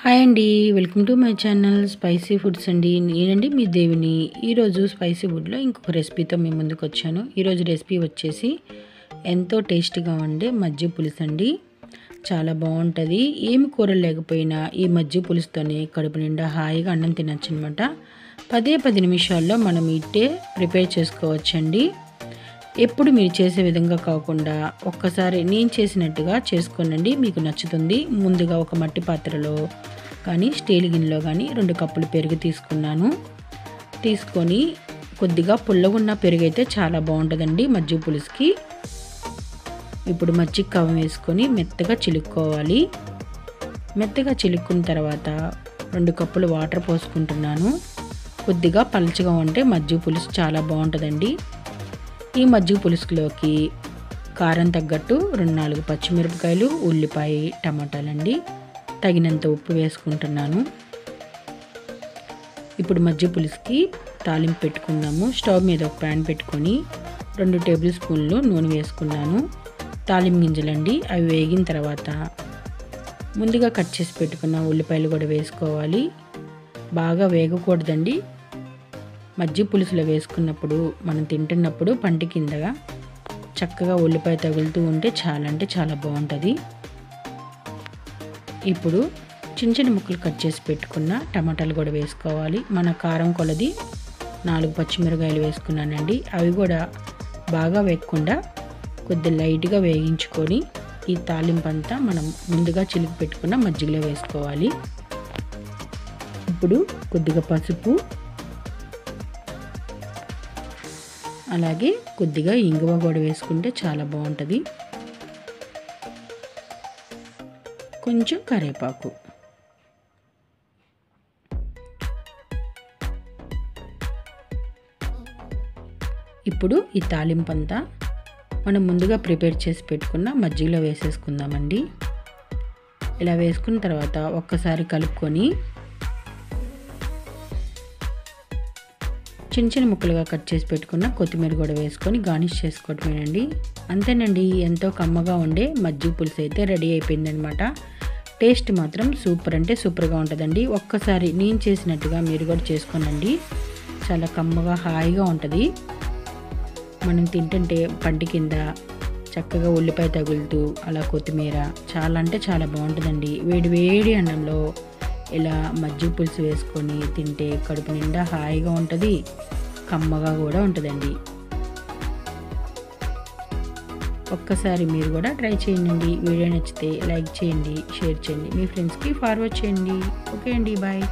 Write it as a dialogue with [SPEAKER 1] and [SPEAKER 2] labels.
[SPEAKER 1] Hi అండి, welcome to my channel spicy foods అండి. నేనండి మీ దేవిని. ఈరోజు స్పైసీ ఫుడ్లో ఇంకొక రెసిపీతో మీ ముందుకు వచ్చాను. ఈరోజు రెసిపీ వచ్చేసి ఎంతో టేస్టీగా ఉండే మజ్జిగ పులుసు అండి. చాలా బాగుంటుంది. ఏమి కూరలు లేకపోయినా ఈ మజ్జిగ పులుసుతోనే కడుపు నిండా హాయిగా అన్నం తినచ్చు అనమాట. 10 నిమిషాల్లో మనం ఇట్టే ప్రిపేర్ చేసుకోవచ్చండి. ఎప్పుడు మీరు చేసే విధంగా కాకుండా ఒక్కసారి నేను చేసినట్టుగా చేసుకోనండి, మీకు నచ్చుతుంది. ముందుగా ఒక మట్టి పాత్రలో కానీ స్టీల్ గిన్నెలో కానీ 2 కప్పులు పెరుగు తీసుకొని కొద్దిగా పుల్లగున్న పెరుగు అయితే చాలా బాగుంటుందండి మజ్జిగ పులుసుకి. ఇప్పుడు మజ్జిగ కవ్వం వేసుకొని మెత్తగా చిలుక్కోవాలి. మెత్తగా చిలుక్కున్న తర్వాత 2 కప్పులు వాటర్ పోసుకుంటున్నాను. కొద్దిగా పలుచగా ఉంటే మజ్జిగ పులుసు చాలా బాగుంటుందండి. ఈ మజ్జిగ పులుసులోకి కారం తగ్గట్టు 2-4 పచ్చిమిరపకాయలు, ఉల్లిపాయ, టమాటాలండి, తగినంత ఉప్పు వేసుకుంటున్నాను. ఇప్పుడు మజ్జిగ పులుసుకి తాలింపు పెట్టుకుందాము. స్టవ్ మీద ఒక ప్యాన్ పెట్టుకొని 2 టేబుల్ స్పూన్లు నూనె వేసుకున్నాను. తాలింపు గింజలండి, అవి వేగిన తర్వాత ముందుగా కట్ చేసి పెట్టుకున్న ఉల్లిపాయలు కూడా వేసుకోవాలి. బాగా వేగకూడదండి. మజ్జిగ పులుసులో వేసుకున్నప్పుడు మనం తింటున్నప్పుడు పంటి కిందగా చక్కగా ఉల్లిపాయ తగులుతూ ఉంటే చాలా బాగుంటుంది. ఇప్పుడు చిన్న ముక్కలు కట్ చేసి పెట్టుకున్న టమాటాలు కూడా వేసుకోవాలి. మన కారం కొలది 4 పచ్చిమిరకాయలు వేసుకున్నానండి. అవి కూడా బాగా వేగకుండా కొద్ది లైట్గా వేగించుకొని ఈ తాలింపు అంతా మనం ముందుగా చిలికి పెట్టుకున్న మజ్జిగలో వేసుకోవాలి. ఇప్పుడు కొద్దిగా పసుపు, అలాగే కొద్దిగా ఇంగువ కూడా వేసుకుంటే చాలా బాగుంటుంది. కొంచెం కరివేపాకు, ఇప్పుడు ఈ తాలింపు అంతా మనం ముందుగా ప్రిపేర్ చేసి పెట్టుకున్న మజ్జిగలో వేసేసుకుందామండి. ఇలా వేసుకున్న తర్వాత ఒక్కసారి కలుపుకొని చిన్న ముక్కలుగా కట్ చేసి పెట్టుకున్న కొత్తిమీర కూడా వేసుకొని గార్నిష్ చేసుకోవటమేనండి. అంతేనండి, ఎంతో కమ్మగా ఉండే మజ్జిగ పులుసు అయితే రెడీ అయిపోయిందనమాట. టేస్ట్ మాత్రం సూపర్ అంటే సూపర్గా ఉంటుందండి. ఒక్కసారి నేను చేసినట్టుగా మీరు కూడా చేసుకోనండి. చాలా కమ్మగా హాయిగా ఉంటుంది. మనం తింటుంటే పంటి కింద చక్కగా ఉల్లిపాయ తగులుతూ అలా కొత్తిమీర చాలా బాగుంటుందండి. వేడి అన్నంలో ఇలా మజ్జిగ పులుసు వేసుకొని తింటే కడుపు నిండా హాయిగా ఉంటుంది, కమ్మగా కూడా ఉంటుందండి. ఒక్కసారి మీరు కూడా ట్రై చేయండి. వీడియో నచ్చితే లైక్ చేయండి, షేర్ చేయండి, మీ ఫ్రెండ్స్కి ఫార్వర్డ్ చేయండి. ఓకే అండి, బాయ్.